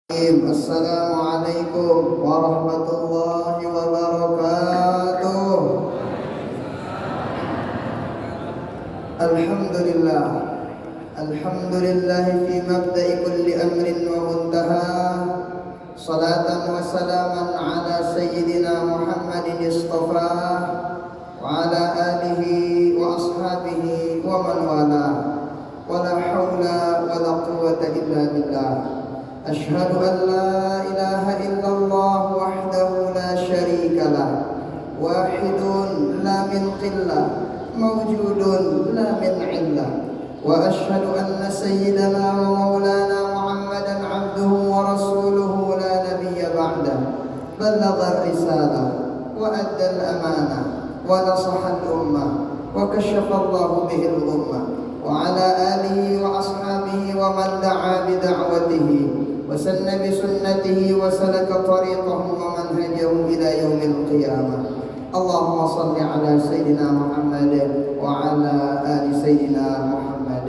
Assalamualaikum warahmatullahi wabarakatuh. Alhamdulillah. Alhamdulillah fi mabda'i kulli amrin wa muntaha. Salatan wa salaman ala sayyidina Muhammadin istafa wa ala alihi wa ashabihi wa man wala. Wa la hawla wa la quwwata illa billah. أشهد أن لا إله إلا الله وحده لا شريك له واحد لا من قلة موجود لا من علة وأشهد أن سيدنا ومولانا محمدا عبده ورسوله لا نبي بعده بلغ الرسالة وأدى الأمانة ونصح الأمة وكشف الله به الغمة وعلى آله وأصحابه ومن دعا بدعوته وسن بسنته وسلك طريقهم ومنهجهم إلى يوم القيامة. اللهم صل على سيدنا محمد وعلى آل سيدنا محمد.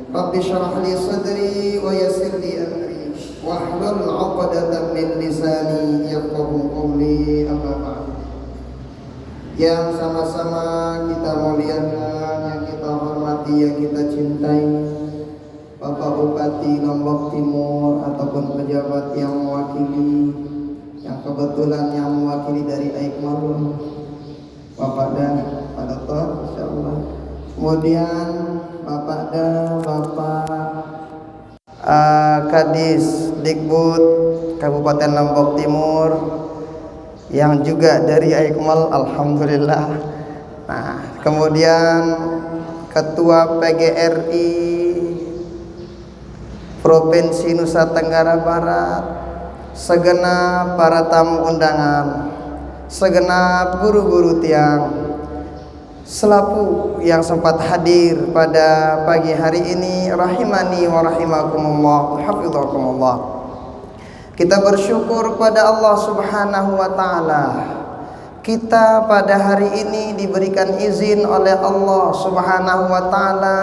رب اشرح لي صدري ويسر لي أمري واحلل عقدة من لساني يفقهوا قولي. أما بعد. Yang sama-sama kita muliakan, yang kita hormati, yang kita cintai, Bapak Bupati Lombok Timur ataupun pejabat yang mewakili, yang kebetulan yang mewakili dari Aikmal, Bapak dan Pak Dokter, insyaallah. Kemudian Bapak dan Bapak Kadis Dikbud Kabupaten Lombok Timur, yang juga dari Aikmal, alhamdulillah. Nah, kemudian Ketua PGRI Provinsi Nusa Tenggara Barat, segenap para tamu undangan, segenap guru-guru tiang, selaku yang sempat hadir pada pagi hari ini, rahimani wa rahimakumullah, hafizakumullah. Kita bersyukur pada Allah Subhanahu wa taala. Kita pada hari ini diberikan izin oleh Allah Subhanahu wa taala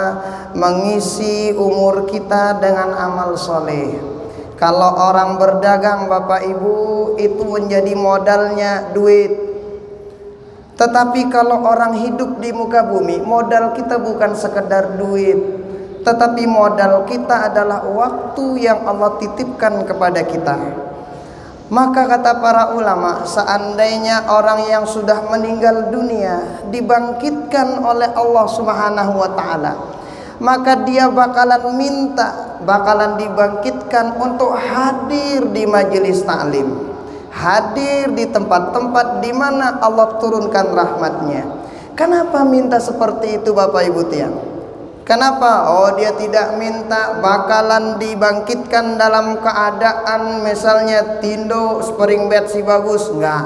mengisi umur kita dengan amal soleh. Kalau orang berdagang Bapak Ibu, itu menjadi modalnya duit. Tetapi kalau orang hidup di muka bumi, modal kita bukan sekedar duit, tetapi modal kita adalah waktu yang Allah titipkan kepada kita. Maka kata para ulama, seandainya orang yang sudah meninggal dunia dibangkitkan oleh Allah Subhanahu wa taala, maka dia bakalan dibangkitkan untuk hadir di majelis taklim, hadir di tempat-tempat di mana Allah turunkan rahmatnya. Kenapa minta seperti itu Bapak Ibu tiang? Kenapa? Oh, dia tidak minta bakalan dibangkitkan dalam keadaan misalnya tindo spring bed si bagus, enggak.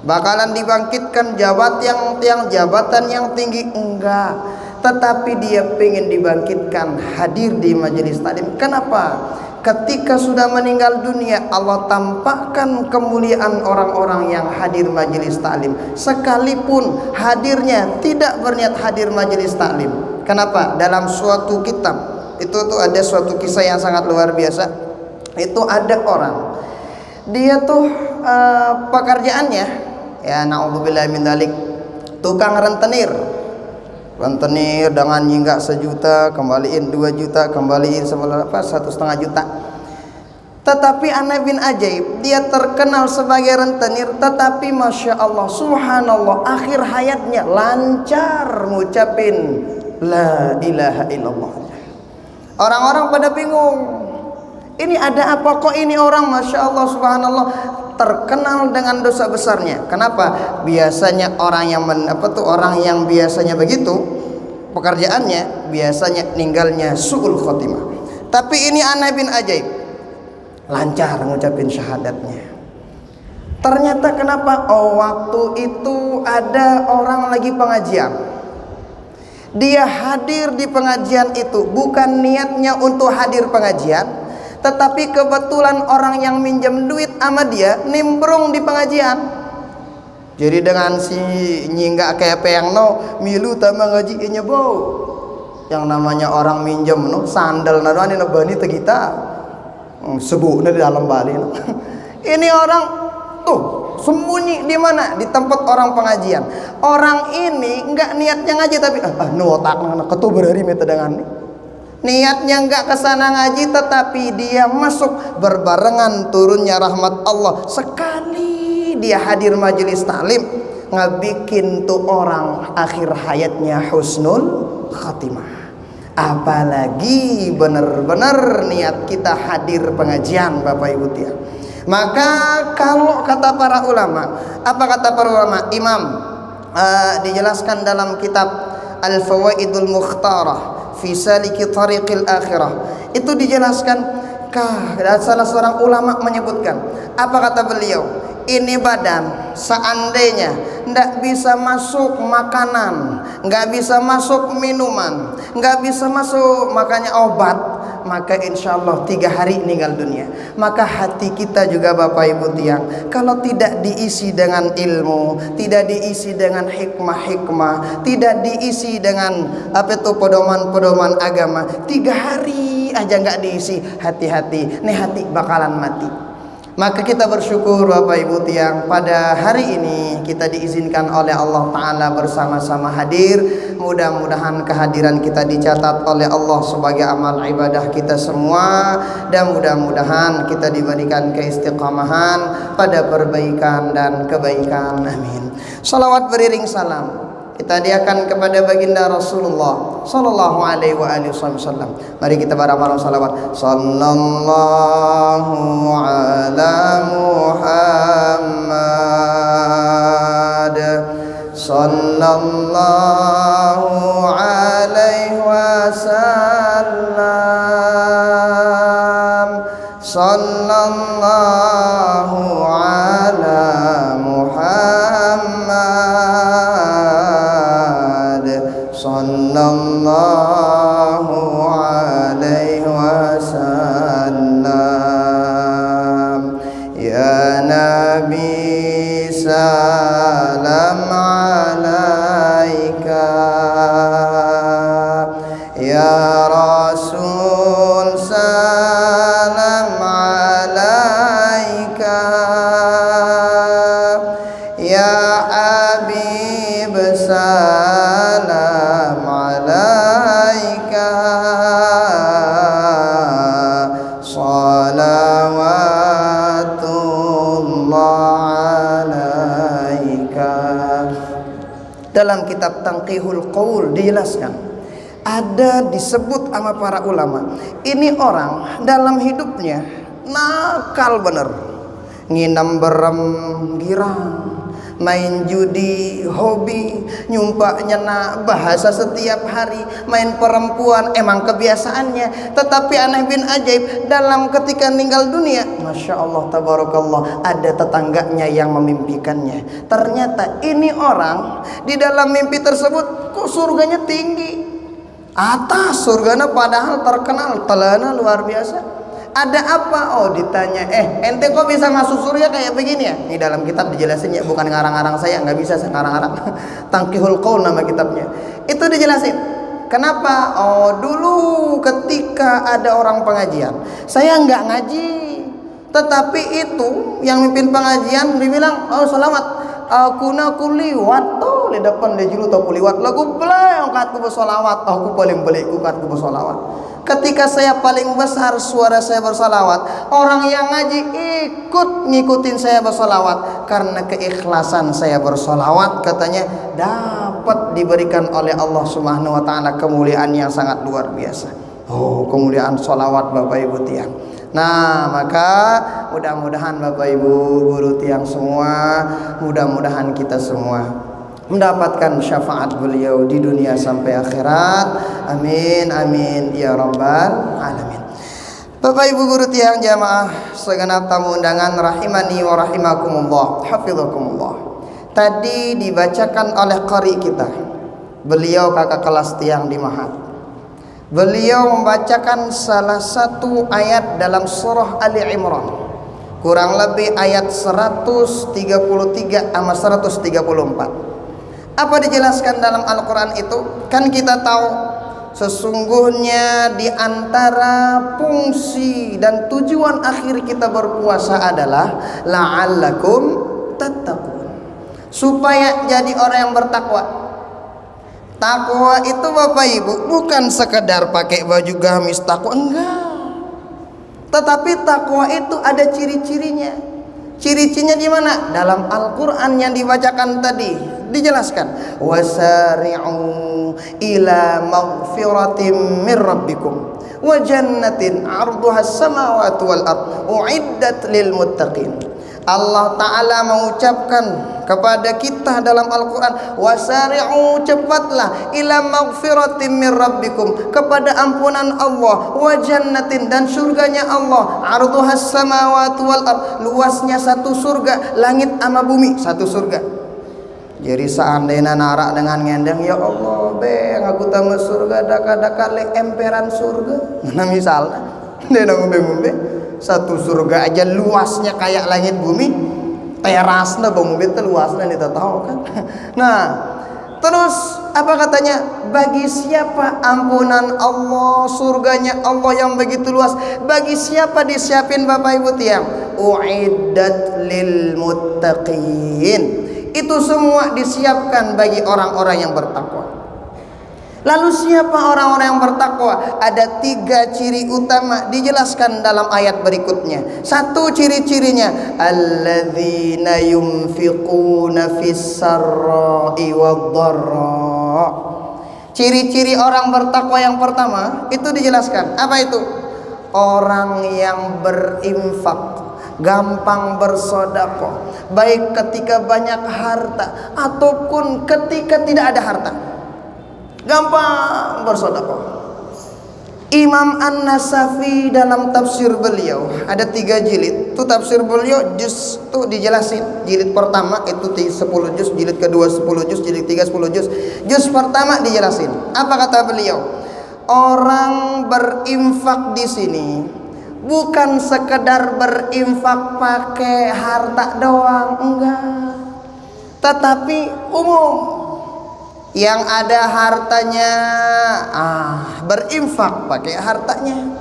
Bakalan dibangkitkan jabatan yang tinggi, enggak. Tetapi dia pengen dibangkitkan hadir di majelis taklim. Kenapa? Ketika sudah meninggal dunia, Allah tampakkan kemuliaan orang-orang yang hadir majelis taklim, sekalipun hadirnya tidak berniat hadir majelis taklim. Kenapa? Dalam suatu kitab itu tuh ada suatu kisah yang sangat luar biasa. Itu ada orang, dia tuh pekerjaannya, ya naudzubillah min dzalik, tukang rentenir dengan nyinggak 1 juta, kembaliin 2 juta, kembaliin 1,5 juta. Tetapi aneh bin ajaib, dia terkenal sebagai rentenir, tetapi masya Allah, subhanallah, akhir hayatnya lancar ngucapin la ilaha illallah. Orang-orang pada bingung, ini ada apa kok ini orang masya Allah subhanallah terkenal dengan dosa besarnya. Kenapa? Biasanya orang yang biasanya begitu pekerjaannya, biasanya ninggalnya su'ul khotimah. Tapi ini aneh bin ajaib, lancar ngucapin syahadatnya. Ternyata kenapa? Oh, waktu itu ada orang lagi pengajian. Dia hadir di pengajian itu bukan niatnya untuk hadir pengajian, tetapi kebetulan orang yang minjem duit sama dia nimbrung di pengajian. Jadi dengan si nyinggak kayak peang no milu tama ngaji nya bau. Yang namanya orang minjem no sandal na bani tegita. Sebut di dalam Bali. Ini orang tuh sembunyi di mana? Di tempat orang pengajian. Orang ini enggak niatnya ngaji tapi nu otak ketu berari meta dengan nih. Niatnya enggak ke sana ngaji tetapi dia masuk berbarengan turunnya rahmat Allah. Sekali dia hadir majelis taklim, ngabikin tuh orang akhir hayatnya husnul khatimah. Apalagi benar-benar niat kita hadir pengajian Bapak Ibu tiang. Maka kalau kata para ulama, apa kata para ulama? Imam dijelaskan dalam kitab Al-Fawaidul Mukhtarah fi saliki tariqil akhirah, itu dijelaskan salah seorang ulama menyebutkan, apa kata beliau, ini badan seandainya nggak bisa masuk makanan, nggak bisa masuk minuman, nggak bisa masuk makanya obat, maka insya Allah 3 hari meninggal dunia. Maka hati kita juga Bapak Ibu tiang, kalau tidak diisi dengan ilmu, tidak diisi dengan hikmah-hikmah, tidak diisi dengan apa itu pedoman-pedoman agama, 3 hari aja nggak diisi, hati-hati, nih hati bakalan mati. Maka kita bersyukur Bapak Ibu tiang, pada hari ini kita diizinkan oleh Allah Ta'ala bersama-sama hadir. Mudah-mudahan kehadiran kita dicatat oleh Allah sebagai amal ibadah kita semua, dan mudah-mudahan kita diberikan keistiqamahan pada perbaikan dan kebaikan. Amin. Salawat beriring salam kita hadiahkan kepada baginda Rasulullah sallallahu alaihi wa alihi wasallam. Mari kita bareng-bareng salawat. Sallallahu ala Muhammad, sallallahu alaihi wasallam, sallallahu ala Muhammad, sallallahu alaihi wasallam. Ya Nabi salam alaika, ya Rasul salam alaika, ya Habib salam alaika, salawatullah alaika. Dalam kitab Tanqihul Qaul dijelaskan, ada disebut sama para ulama, ini orang dalam hidupnya nakal bener, nginam berem girang, main judi, hobi, nyumpak nyena, bahasa setiap hari, main perempuan, emang kebiasaannya. Tetapi aneh bin ajaib, dalam ketika meninggal dunia, Masya Allah tabarakallah, ada tetangganya yang memimpikannya. Ternyata ini orang di dalam mimpi tersebut kok surganya tinggi, atas surganya padahal terkenal telana luar biasa. Ada apa? Oh ditanya, ente kok bisa masuk surga kayak begini ya? Ini dalam kitab dijelasin ya, bukan ngarang-ngarang saya, nggak bisa saya ngarang-ngarang. Tanqihul Qaul nama kitabnya. Itu dijelasin. Kenapa? Oh dulu ketika ada orang pengajian, saya nggak ngaji, tetapi itu yang mimpin pengajian dibilang, oh selamat, aku liwat tuh di depan dia julu aku liwat lagu belai angkatku bersolawat, aku paling beli angkatku bersolawat. Ketika saya paling besar suara saya bersolawat, orang yang ngaji ikut ngikutin saya bersolawat karena keikhlasan saya bersolawat. Katanya dapat diberikan oleh Allah Subhanahu wa taala kemuliaan yang sangat luar biasa. Oh, kemuliaan solawat Bapak Ibu tiang. Nah, maka mudah-mudahan Bapak Ibu guru tiang semua, mudah-mudahan kita semua mendapatkan syafaat beliau di dunia sampai akhirat. Amin amin ya rabbal alamin. Bapak Ibu guru tiang jamaah segenap tamu undangan rahimani wa rahimakumullah, hafizakumullah. Tadi dibacakan oleh qari kita, beliau kakak kelas tiang di Mahat. Beliau membacakan salah satu ayat dalam surah Ali Imran, kurang lebih ayat 133 sama 134. Apa dijelaskan dalam Al-Quran itu? Kan kita tahu sesungguhnya di antara fungsi dan tujuan akhir kita berpuasa adalah la'allakum tattaqun, supaya jadi orang yang bertakwa. Takwa itu Bapak Ibu bukan sekedar pakai baju gamis takwa, enggak. Tetapi takwa itu ada ciri-cirinya. Ciri-cirinya di mana? Dalam Al-Qur'an yang dibacakan tadi dijelaskan, wasari'u ila maghfiratin min rabbikum wa jannatin 'arduha as-samawati wal ard u'iddat lil muttaqin. Allah Ta'ala mengucapkan kepada kita dalam Al-Quran, wasari'u, cepatlah, ila maghfiratin min rabbikum, kepada ampunan Allah, wa jannatin, dan surganya Allah, arduhas samawati wal ard, luasnya satu surga, langit sama bumi satu surga. Jadi seandainya narak dengan ngendeng, ya Allah beng aku tamu surga daka-daka le emperan surga, nah misalnya dia ngombe-ngombe satu surga aja luasnya kayak langit bumi, terasnya bang mobil luasnya kita tahu kan. Nah terus apa katanya, bagi siapa ampunan Allah, surganya Allah yang begitu luas, bagi siapa disiapin Bapak Ibu tiang, u'iddat lil muttaqin, itu semua disiapkan bagi orang-orang yang bertakwa. Lalu siapa orang-orang yang bertakwa? Ada 3 ciri utama dijelaskan dalam ayat berikutnya. Satu ciri-cirinya, alladzina yunfiquna fis sarra'i wadh-dharra. Ciri-ciri orang bertakwa yang pertama itu dijelaskan. Apa itu? Orang yang berinfak, gampang bersedekah, baik ketika banyak harta ataupun ketika tidak ada harta, gampang bersedekah. Imam An-Nasafi dalam tafsir beliau ada 3 jilid. Itu tafsir beliau juz tuh dijelasin. Jilid pertama itu 10 juz, jilid kedua 10 juz, jilid 3 10 juz. Juz pertama dijelasin. Apa kata beliau? Orang berinfak di sini bukan sekedar berinfak pakai harta doang, enggak. Tetapi umum, yang ada hartanya berinfak pakai hartanya.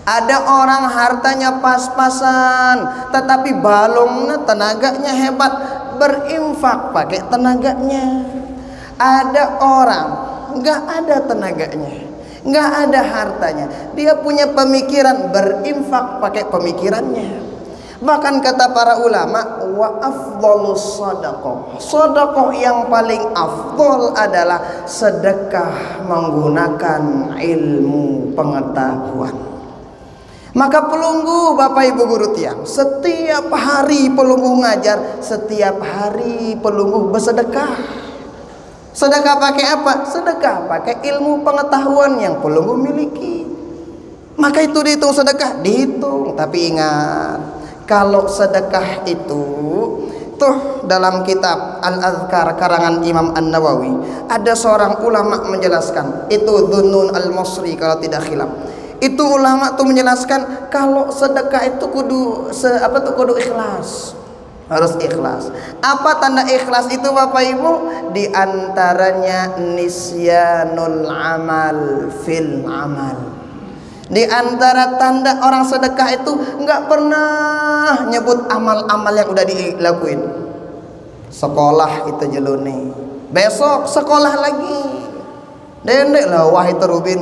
Ada orang hartanya pas-pasan tetapi balongnya tenaganya hebat, berinfak pakai tenaganya. Ada orang nggak ada tenaganya, nggak ada hartanya, dia punya pemikiran, berinfak pakai pemikirannya. Bahkan kata para ulama, wa afdhalus shadaqah, sedekah yang paling afdol adalah sedekah menggunakan ilmu pengetahuan. Maka pelunggu Bapak Ibu guru tiang, setiap hari pelunggu ngajar, setiap hari pelunggu bersedekah. Sedekah pakai apa? Sedekah pakai ilmu pengetahuan yang pelunggu miliki. Maka itu dihitung sedekah, dihitung. Tapi ingat, kalau sedekah itu tuh dalam kitab Al-Adhkar karangan Imam An-Nawawi, ada seorang ulama menjelaskan, itu Dhunnun Al-Masri kalau tidak khilaf. Itu ulama tuh menjelaskan kalau sedekah itu kudu kudu ikhlas. Harus ikhlas. Apa tanda ikhlas itu Bapak Ibu? Di antaranya nisyanul amal fil amal. Di antara tanda orang sedekah itu nggak pernah nyebut amal-amal yang udah dilakuin. Sekolah itu jeluni, besok sekolah lagi. Dendek lah wah itu Rubin.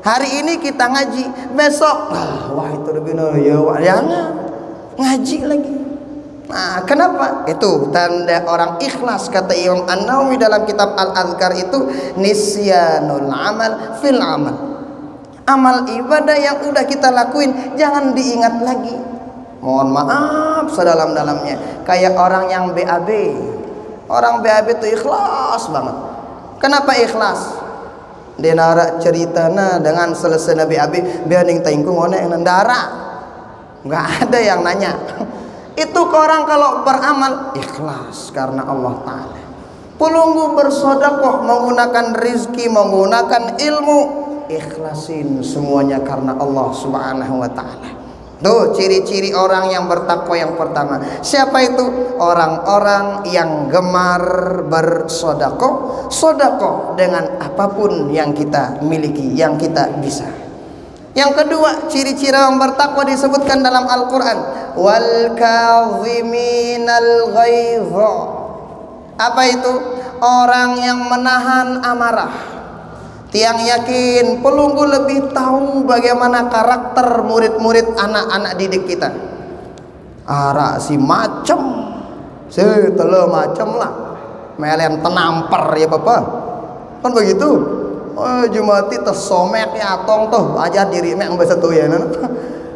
Hari ini kita ngaji, besok wah itu Rubin ya jangan ngaji lagi. Nah, kenapa? Itu tanda orang ikhlas, kata Imam An-Nawawi dalam kitab Al-Adhkar itu nisyanul amal fil amal. Amal ibadah yang udah kita lakuin jangan diingat lagi. Mohon maaf sedalam-dalamnya. Kayak orang yang BAB. Orang BAB itu ikhlas banget. Kenapa ikhlas? Dia nara ceritana dengan selesai BAB, bianing taingkung one yang nendara. Enggak ada yang nanya. Itu orang kalau beramal ikhlas karena Allah Ta'ala. Pelunggu bersedekah menggunakan rizki, menggunakan ilmu, ikhlasin semuanya karena Allah Subhanahu wa Ta'ala. Tuh ciri-ciri orang yang bertakwa yang pertama. Siapa itu? Orang-orang yang gemar bersedekah, sedekah dengan apapun yang kita miliki, yang kita bisa. Yang kedua, ciri-ciri orang bertakwa disebutkan dalam Al-Quran. Wal kadhiminal ghaidha. Apa itu? Orang yang menahan amarah. Tiang yakin pelunggu lebih tahu bagaimana karakter murid-murid anak-anak didik kita. Arak si macem, setelah macem lah, melen tenamper ya bapak, kan begitu. Oh, jumati tersomek ya tong tuh ajar diri mek bahasa tuh ya.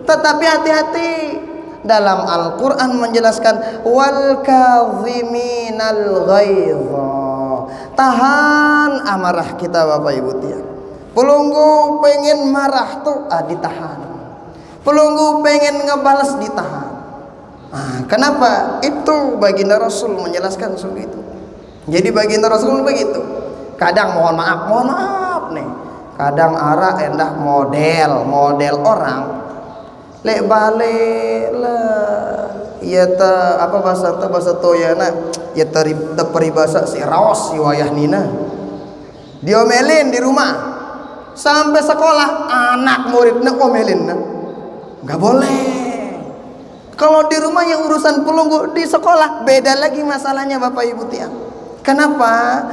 Tetapi hati-hati, dalam Al-Quran menjelaskan wal kadhiminal ghaidha. Tahan amarah kita Bapak Ibu tiang. Pelunggu pengen marah tuh ditahan. Pelunggu pengen ngebalas ditahan. Kenapa? Itu baginda Rasul menjelaskan seperti itu. Jadi baginda Rasul begitu. Kadang mohon maaf nih. Kadang endah model orang. Lek balik lah. Ya bahasa toyana ya peribahasa si raos si wayah nina diomelin di rumah sampai sekolah anak muridnya omelin nggak boleh. Kalau di rumah yang urusan pelunggu, di sekolah beda lagi masalahnya Bapak Ibu tiang. Kenapa?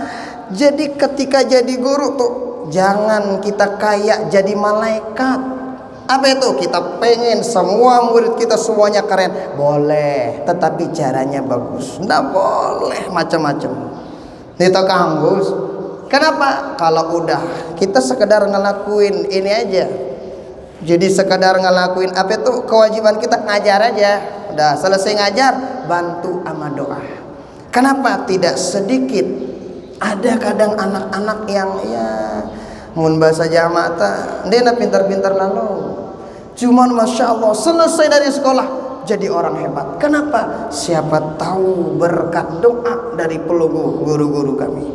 Jadi ketika jadi guru tuh jangan kita kayak jadi malaikat. Apa itu? Kita pengen semua murid kita semuanya keren. Boleh, tetapi caranya bagus. Nggak boleh macam-macam. Itu Kang Gus. Kenapa? Kalau udah kita sekedar ngelakuin ini aja. Jadi sekedar ngelakuin apa itu? Kewajiban kita ngajar aja. Udah selesai ngajar, bantu ama doa. Kenapa? Tidak sedikit ada kadang anak-anak yang mun bahasa jamata dia pintar-pintar lalu. Cuman Masya Allah selesai dari sekolah jadi orang hebat. Kenapa? Siapa tahu berkat doa dari pelunggu guru-guru kami.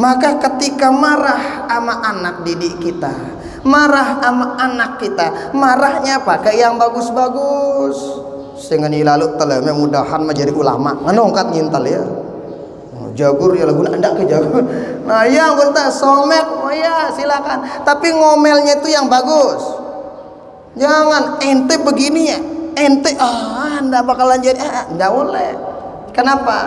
Maka ketika marah sama anak didik kita, marah sama anak kita, marahnya pakai yang bagus-bagus. Sehingga lalu telah mudahan menjadi ulama nganongkat nyintal ya. Jagur ya lagu ndak ke jagur. Nah ya bentar somek, oh ya silakan. Tapi ngomelnya itu yang bagus. Jangan ente begini ya, ente ndak bakalan jadi ndak boleh. Kenapa?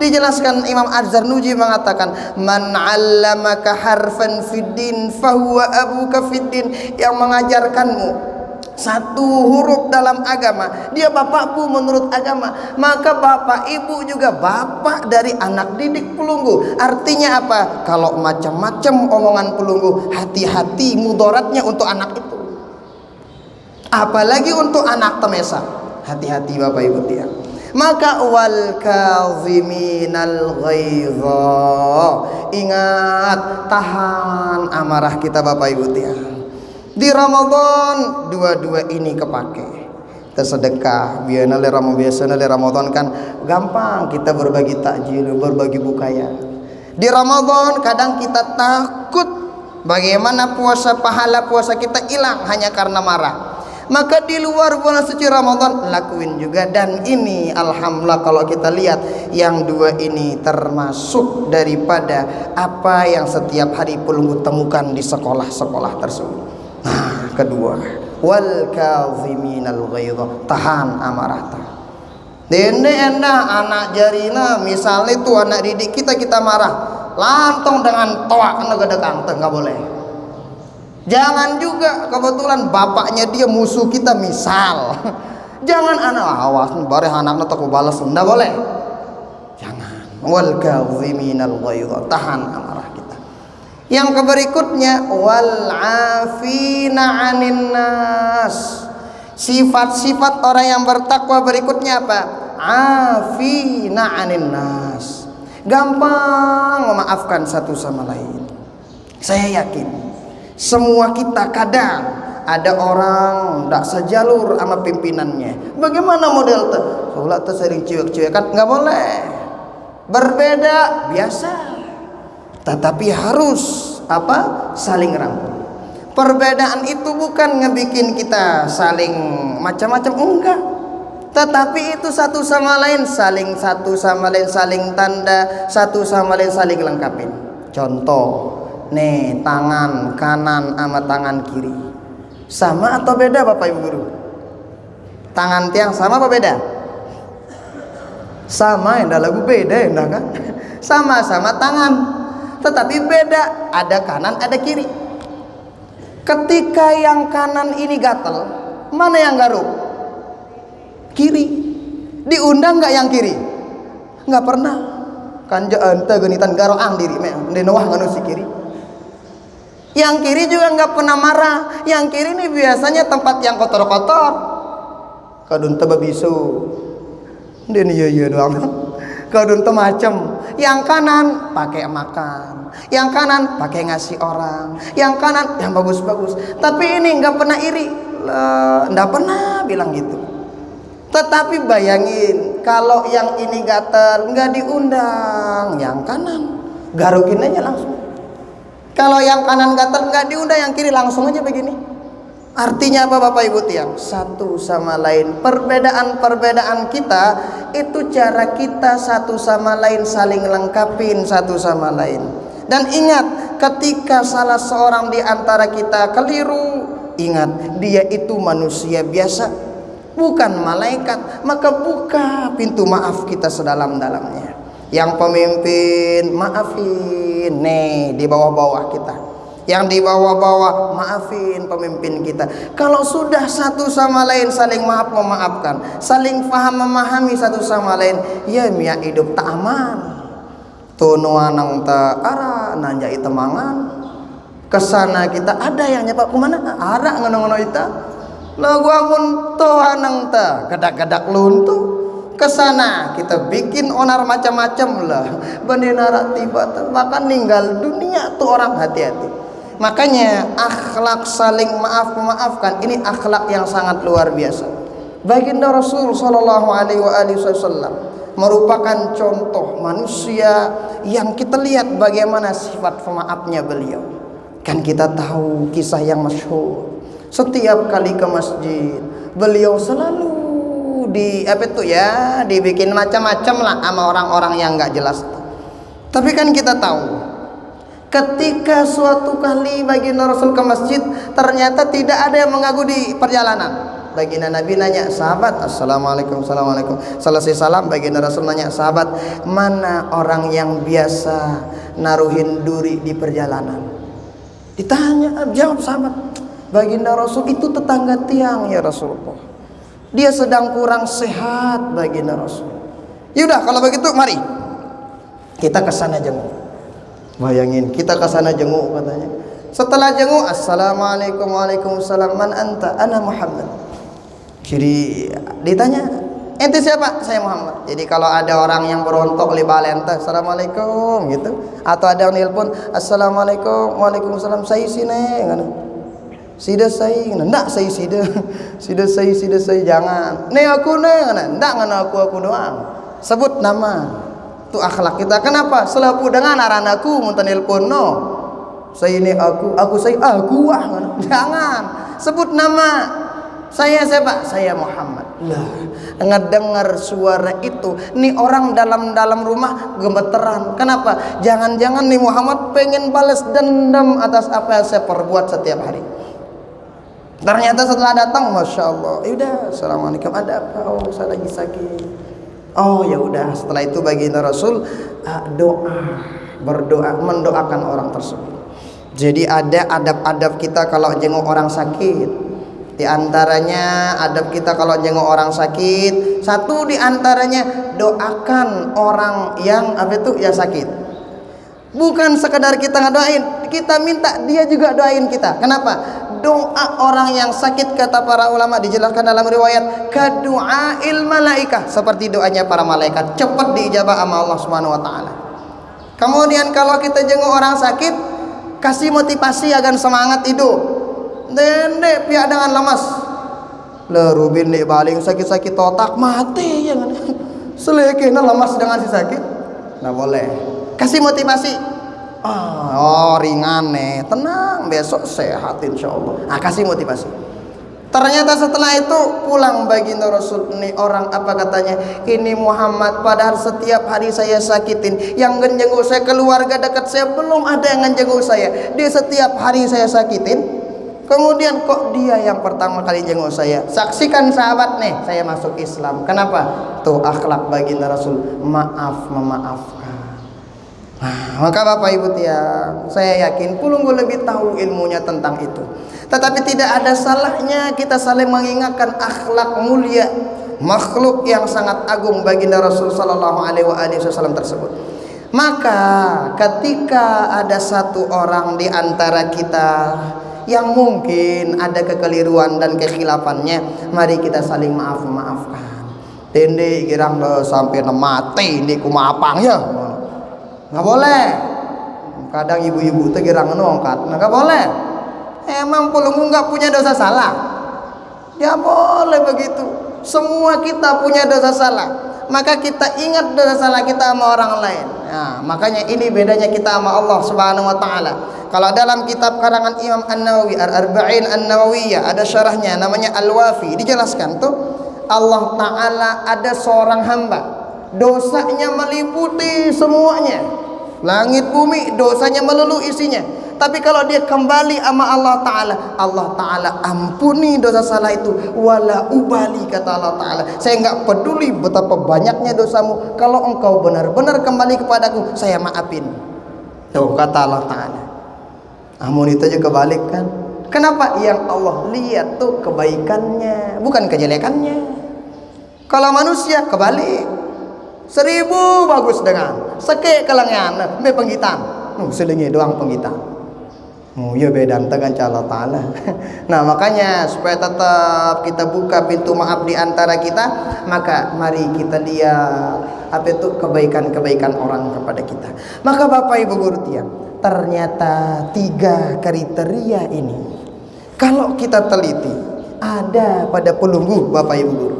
Dijelaskan Imam Az-Zarnuji mengatakan man 'allamaka harfan fid din fahuwa abuka fid din. Yang mengajarkanmu satu huruf dalam agama, dia bapakmu menurut agama. Maka bapak ibu juga bapak dari anak didik pelunggu. Artinya apa? Kalau macam-macam omongan pelunggu, hati-hati mudaratnya untuk anak itu. Apalagi untuk anak temesa. Hati-hati bapak ibu tiang. Maka wal kadhiminal ghaidha. Ingat, tahan amarah kita bapak ibu tiang. Di Ramadan dua-dua ini kepake. Tersedekah biasanya le Ramadan kan gampang kita berbagi takjil, berbagi bukaya. Di Ramadan kadang kita takut bagaimana pahala puasa kita hilang hanya karena marah. Maka di luar bulan suci Ramadan lakuin juga. Dan ini alhamdulillah kalau kita lihat yang dua ini termasuk daripada apa yang setiap hari pelunggu temukan di sekolah-sekolah tersebut. Nah, kedua, wal kadhiminal ghaidha, tahan amarah. Dene endah anak jarina misalnya itu anak didik kita marah, lantong dengan toak ngedekang teh enggak boleh. Jangan juga kebetulan bapaknya dia musuh kita misal. Jangan anak awas bare anakna tak balas, enggak boleh. Jangan. Wal kadhiminal ghaidha, tahan amarah kita. Yang berikutnya wal afina 'anin nas. Sifat-sifat orang yang bertakwa berikutnya apa? Afina 'anin nas. Gampang memaafkan satu sama lain. Saya yakin semua kita kadang ada orang tidak sejalur sama pimpinannya. Bagaimana model tuh? Soalnya tuh sering cuek-cuekan, nggak boleh. Berbeda biasa, tetapi harus saling rangkul. Perbedaan itu bukan ngebikin kita saling macam-macam, enggak. Tetapi itu satu sama lain saling tanda, satu sama lain saling lengkapin. Contoh, nih tangan kanan sama tangan kiri. Sama atau beda Bapak Ibu Guru? Tangan tiang sama apa beda? Sama, enggak lagu beda enggak kan? Sama-sama tangan, tetapi beda, ada kanan ada kiri. Ketika yang kanan ini gatel, mana yang garuk? Kiri. Diundang nggak yang kiri? Nggak pernah. Kanja ente genitan garoang diri mendenowah nganu si kiri. Yang kiri juga nggak pernah marah. Yang kiri ini biasanya tempat yang kotor-kotor. Kadun teu babisu. Den iya doang. Kadun teu macem. Yang kanan pakai makan, yang kanan pakai ngasih orang, yang kanan yang bagus-bagus. Tapi ini nggak pernah iri, nggak pernah bilang gitu. Tetapi bayangin kalau yang ini gatel nggak diundang, yang kanan garukin aja langsung. Kalau yang kanan gatel nggak diundang, yang kiri langsung aja begini. Artinya apa Bapak Ibu tiang? Satu sama lain. Perbedaan kita itu cara kita satu sama lain saling lengkapin satu sama lain. Dan ingat, ketika salah seorang di antara kita keliru, ingat dia itu manusia biasa, bukan malaikat. Maka buka pintu maaf kita sedalam-dalamnya. Yang pemimpin maafin, nih di bawah-bawah kita. Yang di bawah-bawah maafin pemimpin kita. Kalau sudah satu sama lain saling maaf memaafkan, saling paham memahami satu sama lain, ya mia hidup tak aman. Tunuanang ta ara nanja itemangan. Kesana kita ada yang nyepak kemana? Ara ngono-ngono ita. Lagu amun tuanang ta gadak-gadak luntuh. Kesana kita bikin onar macam-macam lah. Bendenara tiba bahkan ninggal dunia tuh orang, hati-hati. Makanya akhlak saling maaf memaafkan ini akhlak yang sangat luar biasa. Baginda Rasul sallallahu alaihi wasallam merupakan contoh manusia yang kita lihat bagaimana sifat pemaafnya beliau. Kan kita tahu kisah yang masyhur. Setiap kali ke masjid, beliau selalu dibikin macam-macam lah sama orang-orang yang nggak jelas. Tapi kan kita tahu, ketika suatu kali baginda Rasul ke masjid, ternyata tidak ada yang mengaku di perjalanan. Baginda Nabi nanya sahabat, assalamualaikum, assalamualaikum. Selesai salam, baginda Rasul nanya sahabat, mana orang yang biasa naruhin duri di perjalanan? Ditanya, jawab sahabat, baginda Rasul itu tetangga tiang ya Rasulullah. Dia sedang kurang sehat baginda Rasul. Yaudah kalau begitu mari kita ke sana jenguk. Bayangin kita ke sana jenguk katanya. Setelah jenguk, assalamualaikum, waalaikumsalam, man anta? Ana Muhammad. Jadi ditanya, ente siapa? Saya Muhammad. Jadi kalau ada orang yang berontok li balenta, assalamualaikum gitu, atau ada yang nelpon, assalamualaikum, waalaikumsalam, saya sini ngana. Sida saya ngana, ndak saya sida. Sida saya jangan. Ne aku ne ngana, ndak ngana aku doang. Sebut nama. Itu akhlak kita. Kenapa? Selaku dengan aran aku munten nelpon no. Saya ini aku saya aku wah ngana. Jangan. Sebut nama. Saya siapa? Saya Muhammad. Lah, ngedengar suara itu, nih orang dalam rumah gemeteran. Kenapa? Jangan-jangan nih Muhammad pengen balas dendam atas apa yang saya perbuat setiap hari. Ternyata setelah datang, masya Allah, yaudah, assalamualaikum, ada apa? Oh, saya lagi sakit. Oh, ya udah. Setelah itu baginda Rasul berdoa, mendoakan orang tersebut. Jadi ada adab-adab kita kalau jenguk orang sakit. Di antaranya adab kita kalau jenguk orang sakit, satu di antaranya doakan orang yang ya sakit. Bukan sekedar kita ngedoain, kita minta dia juga doain kita. Kenapa? Doa orang yang sakit, kata para ulama dijelaskan dalam riwayat, kadu'ail malaikah, seperti doanya para malaikat, cepat diijabah sama Allah Subhanahu wa taala. Kemudian kalau kita jenguk orang sakit, kasih motivasi agar semangat hidup. Dendek pihak dengan lemas. Le Rubin dek baling sakit-sakit otak mati ya kan. Selekehna lemas dengan si sakit. Nah boleh. Kasih motivasi. Oh ringan nih, tenang, besok sehat insya Allah. Nah, kasih motivasi. Ternyata setelah itu pulang baginda Rasul. Ini orang apa katanya? Ini Muhammad, padahal setiap hari saya sakitin. Yang ngenjenguk saya, keluarga dekat saya belum ada yang ngenjenguk saya. Dia setiap hari saya sakitin. Kemudian kok dia yang pertama kali jenguk saya. Saksikan sahabat nih, saya masuk Islam. Kenapa? Tuh akhlak baginda Rasul, maaf memaafkan. Nah, maka Bapak Ibu tiang, saya yakin Pulunggu lebih tahu ilmunya tentang itu. Tetapi tidak ada salahnya kita saling mengingatkan akhlak mulia makhluk yang sangat agung baginda Rasul sallallahu alaihi wasallam tersebut. Maka ketika ada satu orang di antara kita yang mungkin ada kekeliruan dan kekhilafannya, mari kita saling maafkan. Dende girang sampai mati ini kumapang ya. Nggak boleh. Kadang ibu-ibu itu girang nongkat, nggak boleh. Emang Pulunggu nggak punya dosa salah? Ya boleh begitu. Semua kita punya dosa salah. Maka kita ingat dosa salah kita sama orang lain. Nah, makanya ini bedanya kita sama Allah Subhanahu Wa Taala. Kalau dalam kitab karangan Imam An-Nawawi Ar-Arba'in An-Nawawiyah ada syarahnya namanya Al-Wafi, dijelaskan tuh Allah Taala ada seorang hamba, dosanya meliputi semuanya. Langit bumi dosanya melulu isinya. Tapi kalau dia kembali sama Allah Ta'ala ampuni dosa salah itu. Wala ubali, kata Allah Ta'ala, saya enggak peduli betapa banyaknya dosamu. Kalau engkau benar-benar kembali kepadaku, saya maafin. Tuh kata Allah Ta'ala. Namun itu juga kebalik kan. Kenapa? Yang Allah lihat tuh kebaikannya, bukan kejelekannya. Kalau manusia kebalik, 1000 bagus dengan seke kelengan be penggitan selingi doang penggitan. Ya beda dengan Allah Ta'ala. Nah makanya supaya tetap kita buka pintu maaf di antara kita, maka mari kita lihat apa itu kebaikan-kebaikan orang kepada kita. Maka Bapak Ibu guru tiang, ternyata 3 kriteria ini kalau kita teliti ada pada Pulunggu Bapak Ibu guru.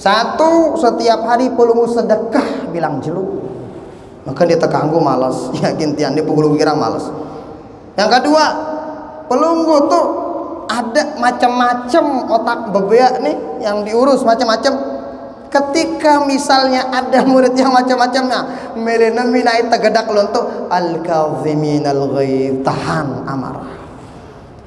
1, setiap hari Pulunggu sedekah bilang jeluk. Maka dia terganggu malas. Yakin tian dia Pulunggu kira malas. Yang kedua, Pulunggu tuh ada macam-macam otak bebeak nih yang diurus macam-macam. Ketika misalnya ada murid yang macam-macamnya, melena minai tegedak lonto al-kaziminal ghaib, tahan amarah.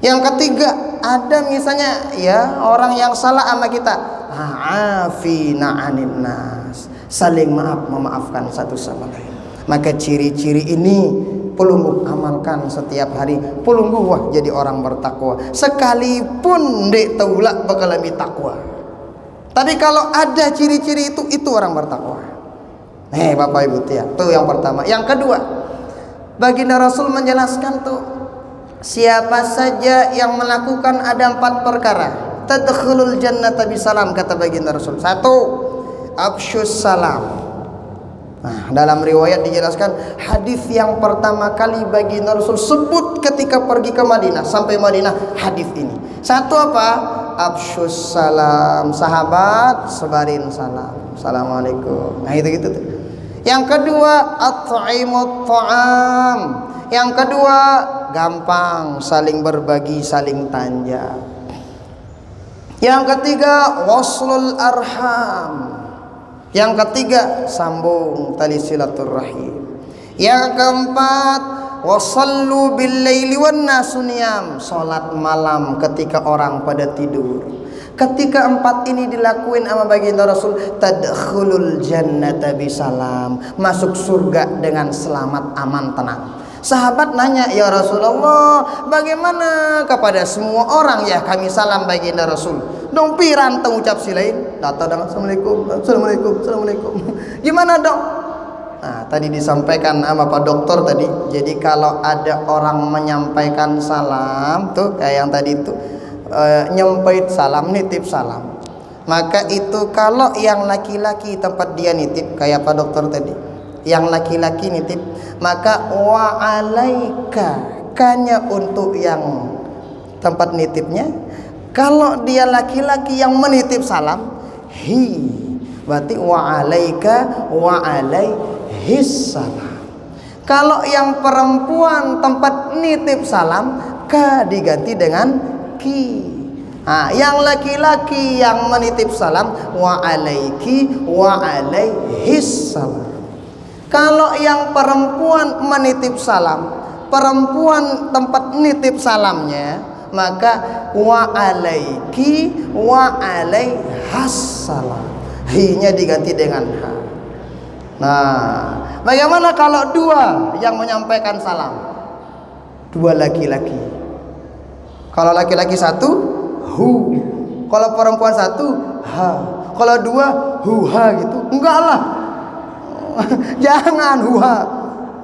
Yang ketiga, ada misalnya ya orang yang salah sama kita, afina anin nas, saling memaafkan satu sama lain. Maka ciri-ciri ini Pulunggu amalkan setiap hari. Pulunggu wah jadi orang bertakwa. Sekalipun dek taulak bakal lebih takwa. Tapi kalau ada ciri-ciri itu orang bertakwa. Bapak Ibu ya, itu yang pertama. Yang kedua, baginda Rasul menjelaskan tuh, siapa saja yang melakukan ada 4 perkara, tadkhulul jannata bisalam, kata baginda Rasul. 1, afsyus salam. Nah, dalam riwayat dijelaskan hadis yang pertama kali baginda Rasul sebut ketika pergi ke Madinah, sampai Madinah, hadis ini. 1 apa? Afsyus salam. Sahabat sebarin salam. Assalamualaikum. Nah itu gitu tuh. Yang kedua, at'imut ta'am. Yang kedua, gampang saling berbagi, saling tanja. Yang ketiga, waslul arham. Yang ketiga, sambung tali silaturrahim. Yang keempat, wasallu bil laili wan nasu niyam, salat malam ketika orang pada tidur. Ketika 4 ini dilakuin sama baginda Rasul, tadkhulul jannata bisalam, masuk surga dengan selamat, aman, tenang. Sahabat nanya, ya Rasulullah, bagaimana kepada semua orang ya kami salam baginda Rasul? Dong piran tengucap silain, data dengan assalamualaikum, assalamualaikum, assalamualaikum. Gimana dong? Nah, tadi disampaikan sama Pak Dokter tadi. Jadi kalau ada orang menyampaikan salam tuh kayak yang tadi itu nyempait salam, nitip salam. Maka itu kalau yang laki-laki tempat dia nitip kayak Pak Dokter tadi, yang laki-laki nitip, maka wa alaika, kanya untuk yang tempat nitipnya. Kalau dia laki-laki yang menitip salam, berarti wa alaika wa alaihis salam. Kalau yang perempuan tempat nitip salam, ka diganti dengan ki. Nah, yang laki-laki yang menitip salam, wa alaiki wa alaihis salam. Kalau yang perempuan menitip salam, perempuan tempat nitip salamnya, maka wa alaiki wa alaihas salam. Hi-nya diganti dengan ha. Nah, bagaimana kalau dua yang menyampaikan salam? Dua laki-laki. Kalau laki-laki satu, hu. Kalau perempuan satu, ha. Kalau dua, hu-ha gitu. Enggak lah. Jangan huha.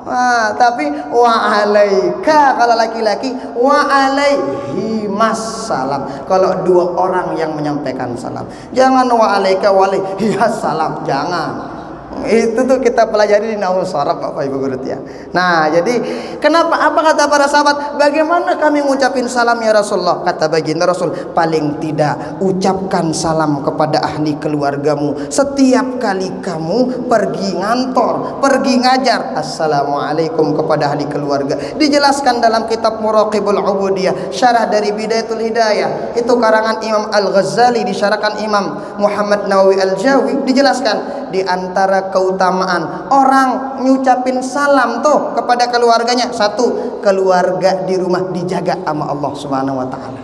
Nah, tapi wa alaika kalau laki-laki, wa alaihi masalam kalau dua orang yang menyampaikan salam. Jangan wa alaika wa alaihi salam, jangan. Itu tuh kita pelajari di nahwu sharaf Bapak Ibu guru ya. Nah, jadi kenapa, apa kata para sahabat, bagaimana kami mengucapin salam ya Rasulullah? Kata baginda Rasul, paling tidak ucapkan salam kepada ahli keluargamu setiap kali kamu pergi ngantor, pergi ngajar. Assalamualaikum kepada ahli keluarga. Dijelaskan dalam kitab Muraqibul Ubudiyah, syarah dari Bidayatul Hidayah, itu karangan Imam Al-Ghazali, disyarahkan Imam Muhammad Nawawi Al-Jawi. Dijelaskan di antara keutamaan orang ngucapin salam tuh kepada keluarganya, satu, keluarga di rumah dijaga sama Allah Subhanahu wa taala.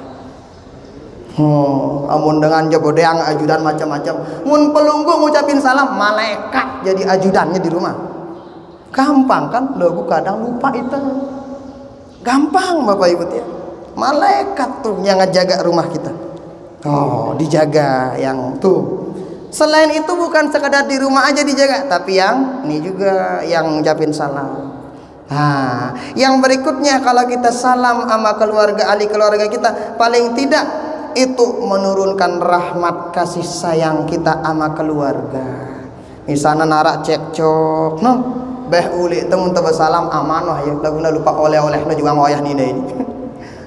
Amun dengan jabodeang ajudan macam-macam, mun pelunggu ngucapin salam, malaikat jadi ajudannya di rumah. Gampang kan? Loh, kadang lupa itu. Gampang Bapak Ibu ya. Malaikat tuh yang ngejaga rumah kita. Oh, dijaga yang tuh. Selain itu bukan sekadar di rumah aja dijaga, tapi yang ini juga yang ngucapin salam. Nah, yang berikutnya kalau kita salam sama keluarga, ahli keluarga kita, paling tidak itu menurunkan rahmat kasih sayang kita sama keluarga. Misalnya narak cekcok, no, beh uli temun teu salam aman wah ya, laguna lupa oleh-olehna juga ngoyah nina ini.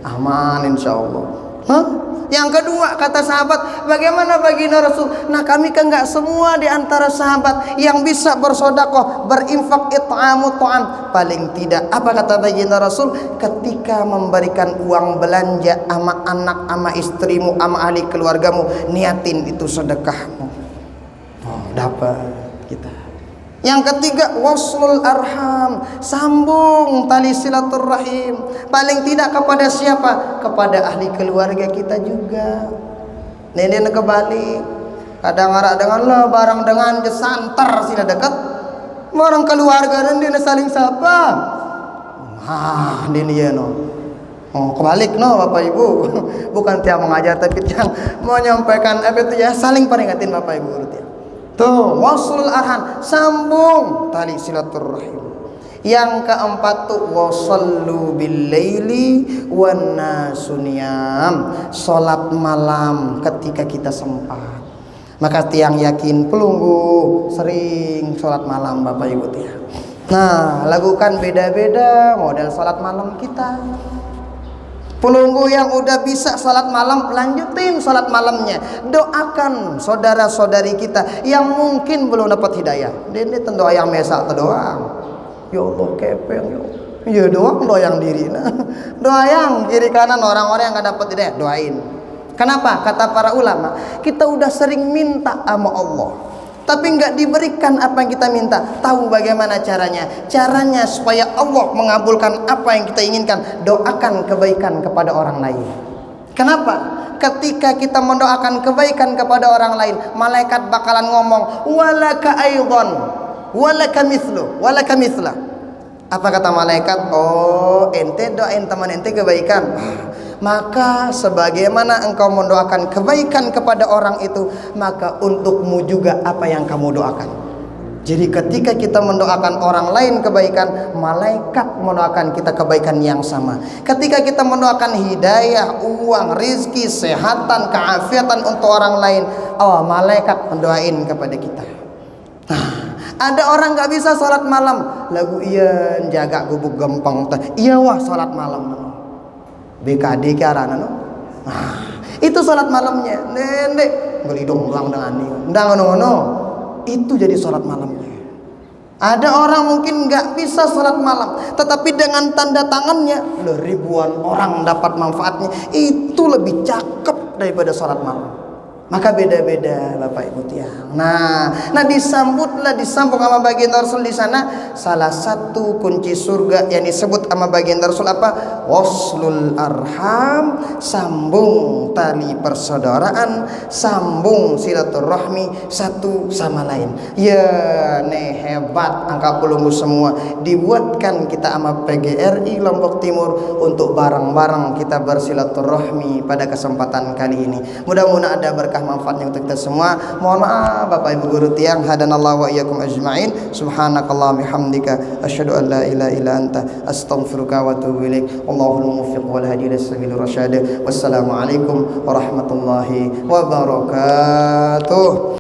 Aman insyaallah. Hah? Yang kedua kata sahabat, bagaimana baginda Rasul? Nah, kami kan enggak semua di antara sahabat yang bisa bersedekah, berinfak, it'amu ta'am. Paling tidak, apa kata baginda Rasul? Ketika memberikan uang belanja ama anak, ama istrimu, ama ahli keluargamu, niatin itu sedekahmu. Oh, dapat kita. Yang ketiga, waslul arham, sambung tali silaturrahim. Paling tidak kepada siapa? Kepada ahli keluarga kita juga. Nenek kebalik, kadang arah dengan lah barang dengan jesantar sila dekat, barang keluarga dan dia saling sapa. Ini ya no. Oh, kebalik no Bapak Ibu. Bukan tiap mengajar tapi yang menyampaikan apa itu ya, saling peringatin Bapak Ibu guru ya. Tuh, waslul arham, sambung tali silaturrahim. Yang keempat tuh wasallu bil laili wan nasu niyam, salat malam ketika kita sempat. Maka tiang yakin pelunggu sering salat malam Bapak Ibu ya. Nah, lakukan beda-beda model salat malam kita. Pelunggu yang udah bisa salat malam, lanjutin salat malamnya. Doakan saudara-saudari kita yang mungkin belum dapat hidayah. Dene doa yang mesak doang. Ya Allah kepeng ya. Ya doang doa yang diri. Doa yang kiri kanan orang-orang yang enggak dapat hidayah, doain. Kenapa? Kata para ulama, kita udah sering minta sama Allah, tapi nggak diberikan apa yang kita minta. Tahu bagaimana caranya? Caranya supaya Allah mengabulkan apa yang kita inginkan, doakan kebaikan kepada orang lain. Kenapa? Ketika kita mendoakan kebaikan kepada orang lain, malaikat bakalan ngomong walaka aidan walaka mithlu walaka mithla. Apa kata malaikat? Oh, ente doain teman ente kebaikan. Maka sebagaimana engkau mendoakan kebaikan kepada orang itu, maka untukmu juga apa yang kamu doakan. Jadi ketika kita mendoakan orang lain kebaikan, malaikat mendoakan kita kebaikan yang sama. Ketika kita mendoakan hidayah, uang, rizki, kesehatan, keafiatan untuk orang lain, oh, malaikat mendoain kepada kita. Nah, ada orang gak bisa sholat malam, lagu iya jaga gubuk gempeng, iya wah sholat malam. BKD ke arana no. Nah, itu salat malamnya. Nenek gelidong ulang dengan dia. Ndang ngono. Itu jadi salat malamnya. Ada orang mungkin nggak bisa sholat malam, tetapi dengan tanda tangannya ribuan orang dapat manfaatnya. Itu lebih cakep daripada sholat malam. Maka beda-beda Bapak Ibu tiang. Nah disambung sama baginda Rasul di sana. Salah satu kunci surga yang disebut sama baginda Rasul apa? Waslul arham, sambung tali persaudaraan, sambung silaturahmi satu sama lain. Ya nih hebat angka pelunggu semua. Dibuatkan kita sama PGRI Lombok Timur untuk bareng-bareng kita bersilaturahmi pada kesempatan kali ini. Mudah-mudahan ada berkah manfaatnya untuk kita semua. Mohon maaf Bapak Ibu guru tiang, hadanallahu wa iyyakum ajma'in. Subhanakallahumma bihamdika asyhadu an la ilaha illa anta astaghfiruka wa atubu ilaik. Allahul muwaffiq wal hadi ila sabilir rasyad. Wassalamualaikum warahmatullahi wabarakatuh.